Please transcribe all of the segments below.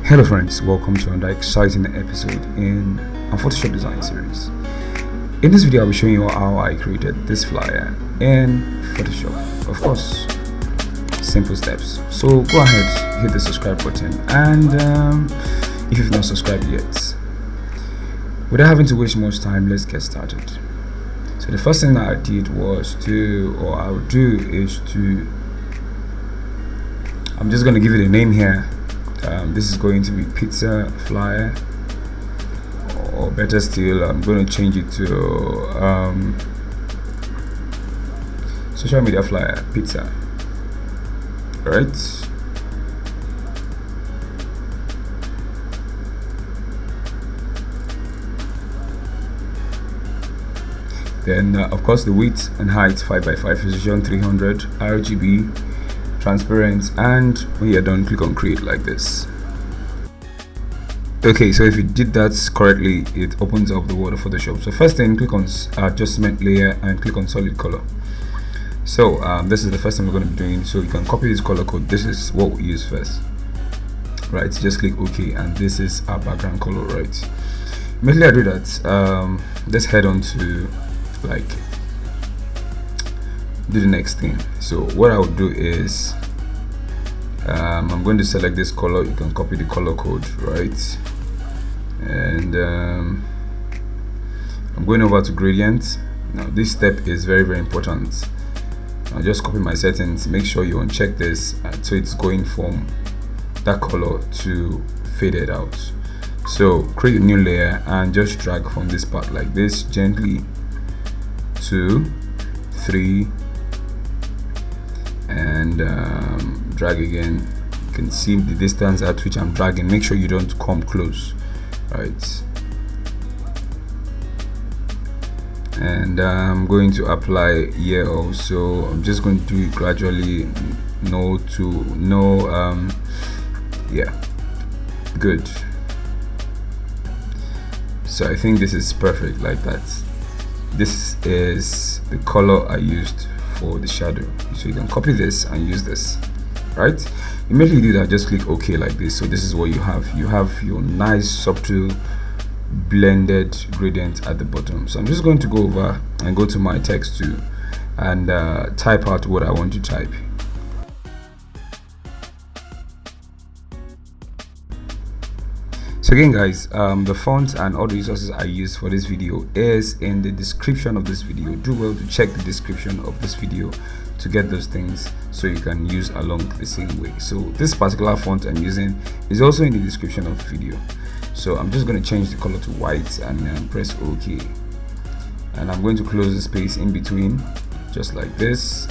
Hello friends, welcome to another exciting episode in our Photoshop design series. In this video I'll be showing you how I created this flyer in Photoshop. Of course, simple steps. So go ahead, hit the subscribe button, and if you've not subscribed yet, without having to waste much time, let's get started. So the first thing that I did was I'm just going to give it a name here. This is going to be pizza flyer, or better still, I'm going to change it to social media flyer pizza. Right, then of course the width and height 5x5, precision 300, RGB, transparent, and when you're done, click on create like this. Okay, so if you did that correctly, it opens up the world of Photoshop. So first thing, click on adjustment layer and click on solid color. So this is the first thing we're going to be doing. So you can copy this color code. This is what we use first, right? Just click OK, and this is our background color, right? Immediately I do that, let's head on to do the next thing. So what I would do is I'm going to select this color. You can copy the color code, right? And I'm going over to gradient. Now this step is very important. I'll just copy my settings, make sure you uncheck this, so it's going from that color to faded out. So create a new layer and just drag from this part like this, gently, 2, 3, and drag again. You can see the distance at which I'm dragging. Make sure you don't come close, right? And I'm going to apply here also. I'm just going to do it gradually, yeah, good. So I think this is perfect like that. This is the color I used for the shadow. So you can copy this and use this, right? Immediately do that, just click OK like this. So this is what you have. You have your nice subtle blended gradient at the bottom. So I'm just going to go over and go to my text too and type out what I want to type. So again guys, the font and all the resources I use for this video is in the description of this video. Do well to check the description of this video to get those things so you can use along the same way. So this particular font I'm using is also in the description of the video. So I'm just going to change the color to white and press OK, and I'm going to close the space in between just like this,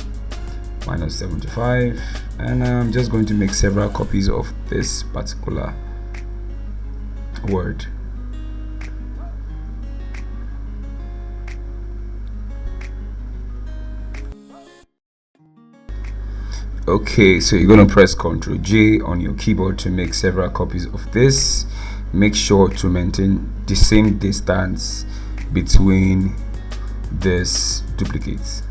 -75, and I'm just going to make several copies of this particular word. Okay, so you're going to press Ctrl J on your keyboard to make several copies of this. Make sure to maintain the same distance between this duplicates.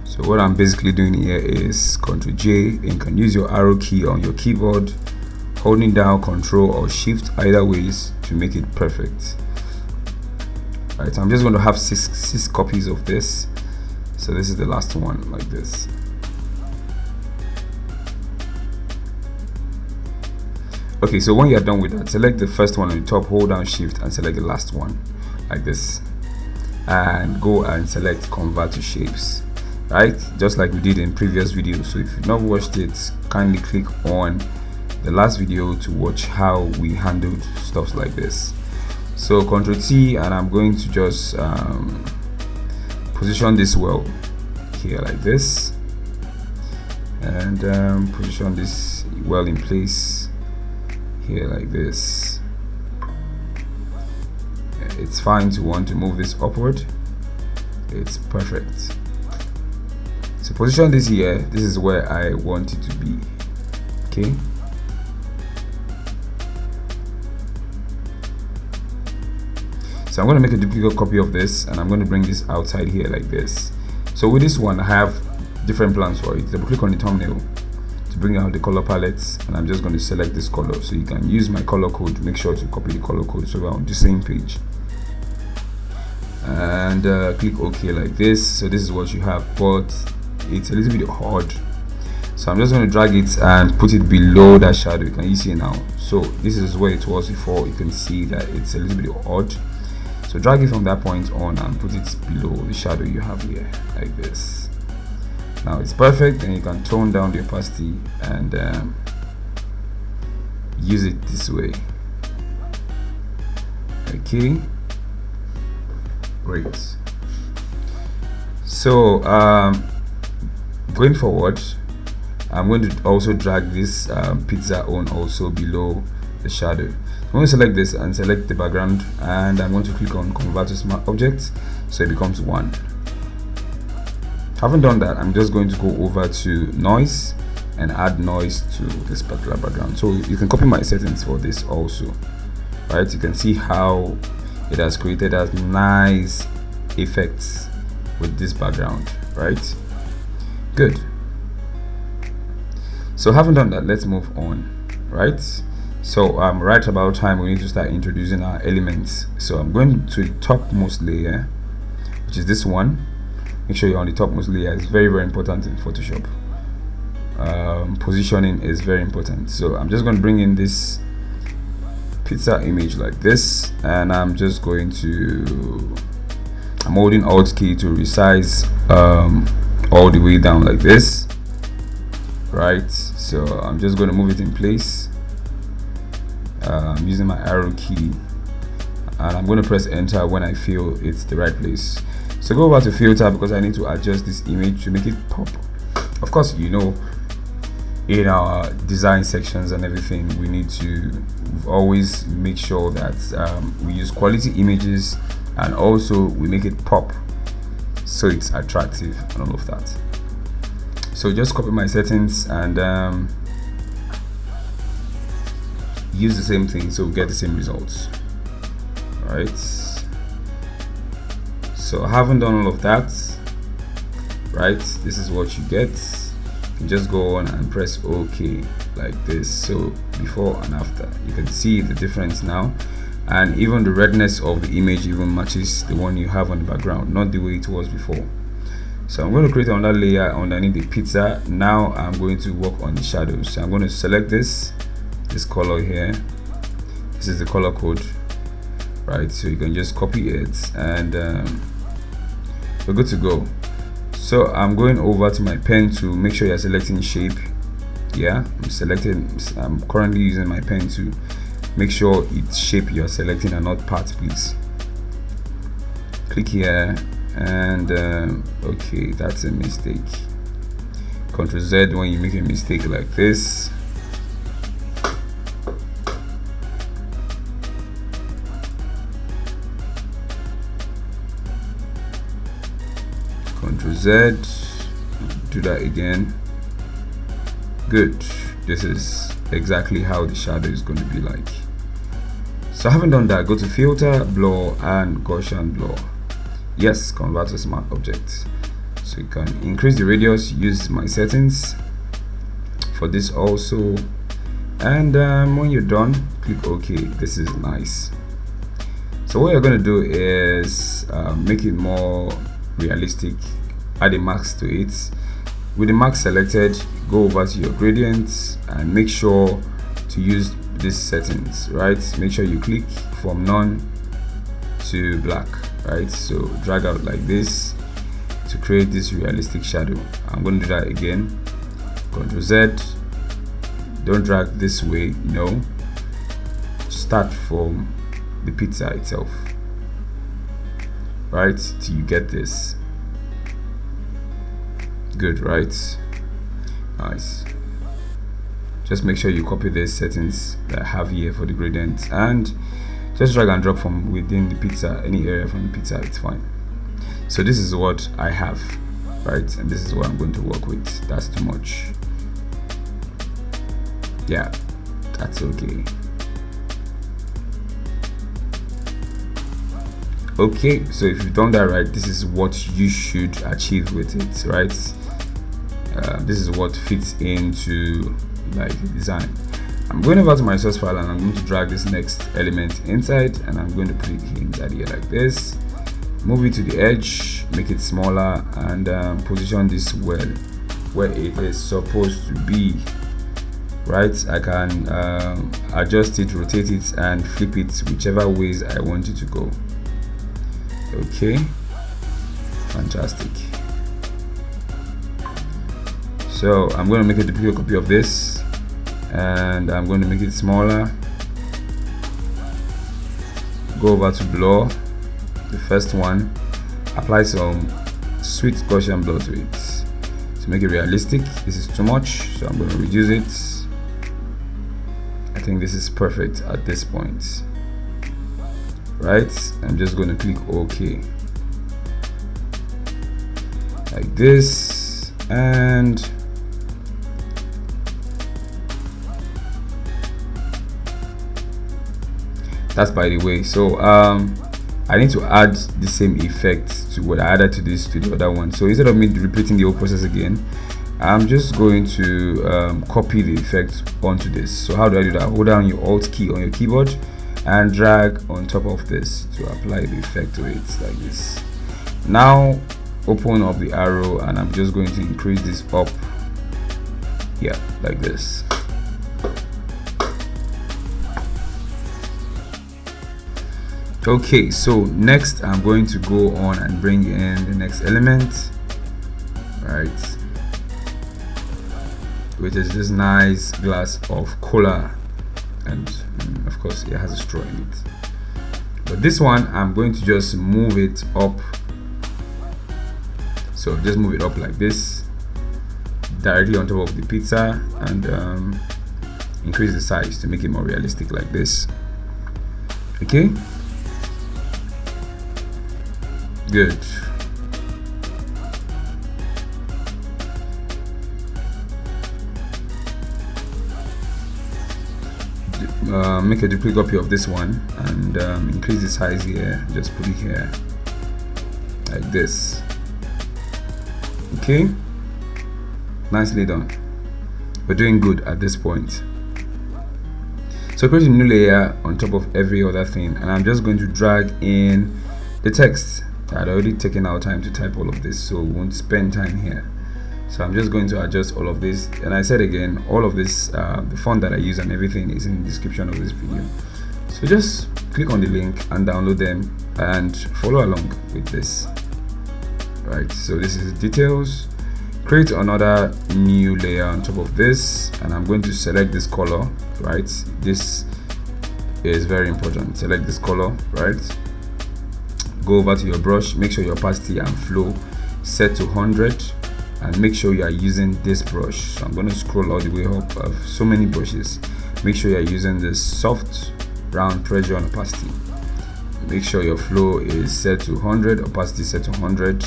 So what I'm basically doing here is Ctrl J, and you can use your arrow key on your keyboard, holding down Ctrl or Shift, either ways, to make it perfect. Right, so I'm just going to have six copies of this. So this is the last one like this. Okay, so when you're done with that, select the first one on the top, hold down Shift and select the last one like this, and go and select convert to shapes, right, just like we did in previous videos. So if you've not watched it, kindly click on the last video to watch how we handled stuff like this. So Ctrl T, and I'm going to just position this well here like this, and position this well in place here like this. It's fine to want to move this upward. It's perfect. So position this here. This is where I want it to be. Okay. So I'm going to make a duplicate copy of this, and I'm going to bring this outside here like this. So with this one, I have different plans for it. Double click on the thumbnail to bring out the color palettes, and I'm just going to select this color. So you can use my color code. Make sure to copy the color code so we're on the same page, and click OK like this. So this is what you have, but it's a little bit odd. So I'm just going to drag it and put it below that shadow. You can see now. So this is where it was before. You can see that it's a little bit odd. So drag it from that point on and put it below the shadow you have here like this. Now it's perfect, and you can tone down the opacity and use it this way. Okay, great. So going forward, I'm going to also drag this pizza on also below the shadow. I'm going to select this and select the background, and I'm going to click on convert to smart object so it becomes 1. Having done that, I'm just going to go over to noise and add noise to this particular background. So you can copy my settings for this also, right? You can see how it has created as nice effects with this background, right? Good. So having done that, let's move on, right? So right about time we need to start introducing our elements. So I'm going to the topmost layer, which is this one. Make sure you're on the topmost layer. It's very, very important in Photoshop. Positioning is very important. So I'm just going to bring in this pizza image like this, and I'm just going to, I'm holding Alt key to resize all the way down like this, right? So I'm just going to move it in place. I'm using my arrow key, and I'm going to press enter when I feel it's the right place. So go over to filter, because I need to adjust this image to make it pop. Of course, you know, in our design sections and everything, we need to always make sure that we use quality images, and also we make it pop so it's attractive and all of that. So just copy my settings and use the same thing so we get the same results. All right, so I haven't done all of that, right? This is what you get. You can just go on and press OK like this. So before and after, you can see the difference now, and even the redness of the image even matches the one you have on the background, not the way it was before. So I'm going to create another layer underneath the pizza. Now I'm going to work on the shadows. So I'm going to select this color here. This is the color code, right? So you can just copy it, and we're good to go. So I'm going over to my pen to make sure you're selecting shape. Yeah, I'm currently using my pen to make sure it's shape you're selecting and not part, please. Click here, and okay, that's a mistake. Ctrl Z when you make a mistake like this. Ctrl Z, do that again. Good. This is exactly how the shadow is going to be like. So having done that, go to filter, blur, and Gaussian blur. Yes, convert to smart object. So you can increase the radius, use my settings for this also, and when you're done, click OK. This is nice. So what you're going to do is make it more realistic, add a mask to it. With the mask selected, go over to your gradients and make sure to use these settings, right? Make sure you click from none to black, right? So drag out like this to create this realistic shadow. I'm going to do that again. Ctrl Z. Don't drag this way, no. Start from the pizza itself, right, till you get this. Good, right? Nice. Just make sure you copy these settings that I have here for the gradient, and just drag and drop from within the pizza, any area from the pizza, it's fine. So this is what I have, right? And this is what I'm going to work with. That's too much. Yeah, that's okay. Okay, so if you've done that right, this is what you should achieve with it, right? This is what fits into like the design. I'm going over to my source file and I'm going to drag this next element inside, and I'm going to put it inside here like this. Move it to the edge, make it smaller, and position this well where it is supposed to be, right? I can adjust it, rotate it, and flip it whichever ways I want it to go. Okay, fantastic. So I'm going to make a duplicate copy of this, and I'm going to make it smaller. Go over to blur, the first one, apply some sweet Gaussian blur to it to make it realistic. This is too much, so I'm going to reduce it. I think this is perfect at this point, right? I'm just going to click OK like this, and that's by the way. So I need to add the same effect to what I added to the other one. So instead of me repeating the whole process again, I'm just going to copy the effect onto this. So how do I do that? Hold down your Alt key on your keyboard and drag on top of this to apply the effect to it like this. Now open up the arrow, and I'm just going to increase this up here like this. Okay, so next I'm going to go on and bring in the next element, right, which is this nice glass of cola, and of course it has a straw in it. But this one I'm going to just move it up. So just move it up like this, directly on top of the pizza, and increase the size to make it more realistic like this. Okay, good. Make a duplicate copy of this one and increase the size here. Just put it here like this. Okay, nicely done. We're doing good at this point. So create a new layer on top of every other thing, and I'm just going to drag in the text. I'd already taken our time to type all of this, so we won't spend time here. So I'm just going to adjust all of this, and I said again, all of this, the font that I use and everything is in the description of this video. So just click on the link and download them and follow along with this. Right, so this is details. Create another new layer on top of this, and I'm going to select this color. Right, this is very important. Select this color, right? Go over to your brush, make sure your opacity and flow set to 100, and make sure you are using this brush. So I'm going to scroll all the way up. I have so many brushes. Make sure you are using this soft round pressure and opacity. Make sure your flow is set to 100, opacity set to 100,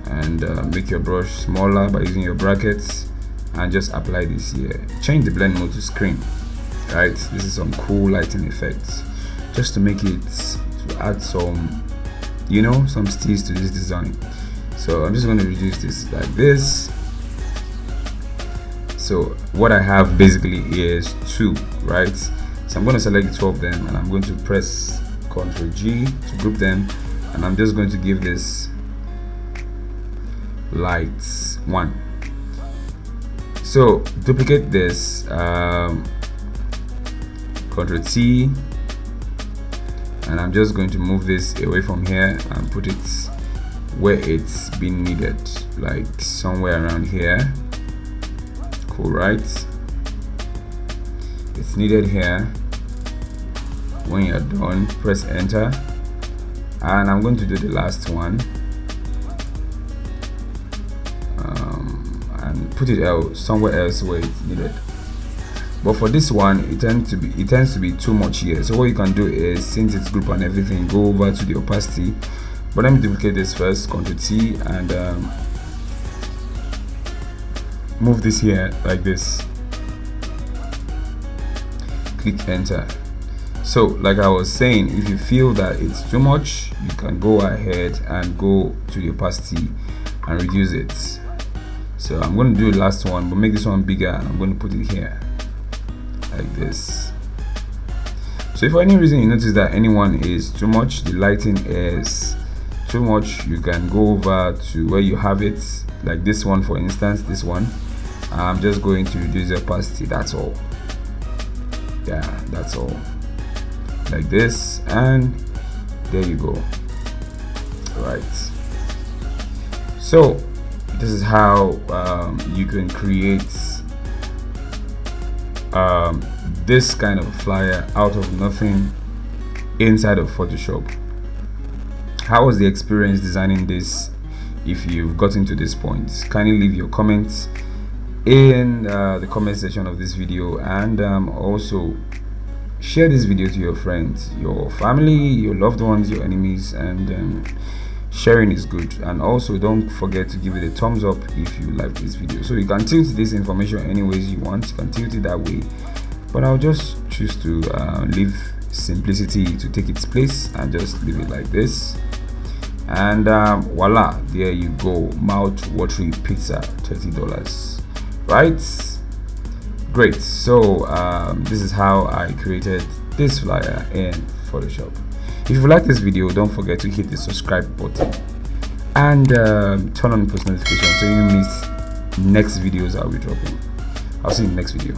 and make your brush smaller by using your brackets, and just apply this here. Change the blend mode to screen. Right, this is some cool lighting effects just to make it, to add some, you know, some steez to this design. So I'm just going to reduce this like this. So what I have basically is 2, right? So I'm going to select the 2 of them, and I'm going to press Ctrl G to group them, and I'm just going to give this lights 1. So duplicate this, Ctrl T, and I'm just going to move this away from here and put it where it's been needed, like somewhere around here. Cool, right? It's needed here. When you're done, press enter, and I'm going to do the last one, and put it out somewhere else where it's needed. But for this one, it tends to be too much here. So what you can do is, since it's group and everything, go over to the opacity. But let me duplicate this first, Ctrl T, and move this here like this. Click enter. So like I was saying, if you feel that it's too much, you can go ahead and go to the opacity and reduce it. So I'm going to do the last one, but make this one bigger, and I'm going to put it here like this. So if for any reason you notice that anyone is too much, the lighting is too much, you can go over to where you have it, like this one for instance. This one, I'm just going to reduce the opacity, that's all. Yeah, that's all, like this, and there you go. Right, so this is how you can create this kind of flyer out of nothing inside of Photoshop. How was the experience designing this? If you've gotten to this point, kindly leave your comments in the comment section of this video, and also share this video to your friends, your family, your loved ones, your enemies, and sharing is good. And also don't forget to give it a thumbs up if you like this video. So you can tilt this information any ways you want, you can tilt it that way, but I'll just choose to leave simplicity to take its place and just leave it like this. And voila, there you go, mouth-watering pizza, $30. Right, great. So this is how I created this flyer in Photoshop. If you like this video, don't forget to hit the subscribe button and turn on post notifications so you miss next videos I'll be dropping. I'll see you in the next video.